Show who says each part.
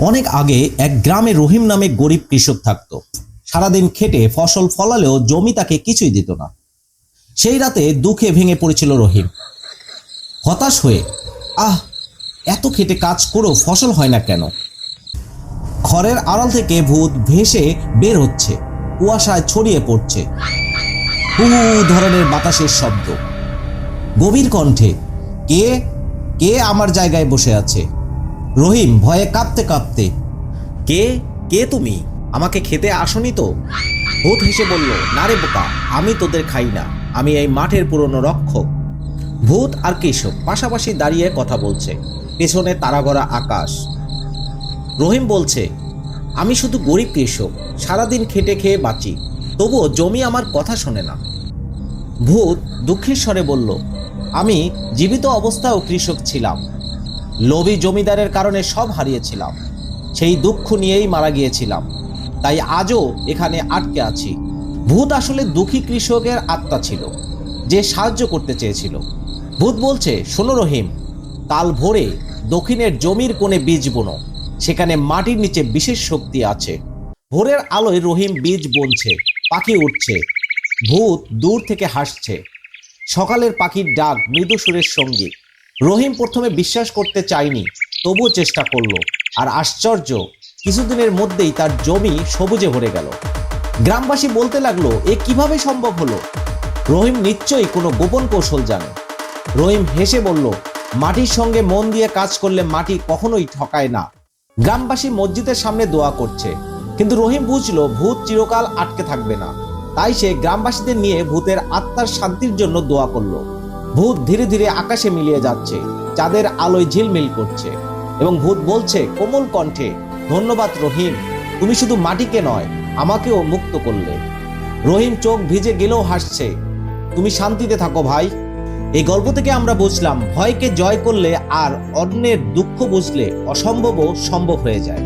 Speaker 1: অনেক আগে এক গ্রামে রহিম নামে গরিব কৃষক থাকতো। সারাদিন খেটে ফসল ফলালেও জমি তাকে কিছুই দিত না। সেই রাতে দুঃখে ভেঙে পড়েছিল রহিম। হতাশ হয়ে, আহ, এত খেটে কাজ করেও ফসল হয় না কেন? খড়ের আড়াল থেকে ভূত ভেসে বের হচ্ছে, কুয়াশায় ছড়িয়ে পড়ছে। হু হু ধরনের বাতাসের শব্দ। গভীর কণ্ঠে, কে কে আমার জায়গায় বসে আছে? রহিম ভয়ে কাঁপতে কাঁপতে, কে কে তুমি? আমাকে খেতে আসনি তো? ভূত হেসে বলল, না রে বোকা, আমি তোদের খাই না, আমি এই মাঠের পুরনো রক্ষক। ভূত আর কৃষক পাশাপাশি দাঁড়িয়ে কথা বলছে, পেছনে তারাভরা আকাশ। রহিম বলছে, আমি শুধু গরিব কৃষক, সারাদিন খেটে খেয়ে বাঁচি, তবুও জমি আমার কথা শোনে না। ভূত দুঃখের স্বরে বলল, আমি জীবিত অবস্থাও কৃষক ছিলাম, লোভী জমিদারের কারণে সব হারিয়েছিলাম, সেই দুঃখ নিয়েই মারা গিয়েছিলাম, তাই আজও এখানে আটকে আছি। ভূত আসলে দুঃখী কৃষকের আত্মা ছিল, যে সাহায্য করতে চেয়েছিল। ভূত বলছে, শোনো রহিম, কাল ভোরে দক্ষিণের জমির কোণে বীজ বোনো, সেখানে মাটির নিচে বিশেষ শক্তি আছে। ভোরের আলোয় রহিম বীজ বুনছে, পাখি উঠছে, ভূত দূর থেকে হাসছে। সকালের পাখির ডাক মৃদু সুরের সঙ্গী। রহিম প্রথমে বিশ্বাস করতে চায়নি, তবুও চেষ্টা করলো। আর আশ্চর্য, কিছুদিনের মধ্যেই তার জমি সবুজে ভরে গেল। গ্রামবাসী বলতে লাগলো, এ কিভাবে সম্ভব হলো? রহিম নিশ্চয়ই কোনো গোপন কৌশল জানে। রহিম হেসে বলল, মাটির সঙ্গে মন দিয়ে কাজ করলে মাটি কখনোই ঠকায় না। গ্রামবাসী মসজিদের সামনে দোয়া করছে, কিন্তু রহিম বুঝলো ভূত চিরকাল আটকে থাকবে না। তাই সে গ্রামবাসীদের নিয়ে ভূতের আত্মার শান্তির জন্য দোয়া করলো। ভূত ধীরে ধীরে আকাশে মিলিয়ে যাচ্ছে, চাঁদের আলোয় ঝিলমিল করছে, এবং ভূত বলছে কোমল কণ্ঠে, ধন্যবাদ রহিম, তুমি শুধু মাটিকে নয়, আমাকেও মুক্ত করলে। রহিম চোখ ভিজে গেলেও হাসছে, তুমি শান্তিতে থাকো ভাই। এই গল্প থেকে আমরা বুঝলাম, ভয়কে জয় করলে আর অন্যের দুঃখ বুঝলে অসম্ভবও সম্ভব হয়ে যায়।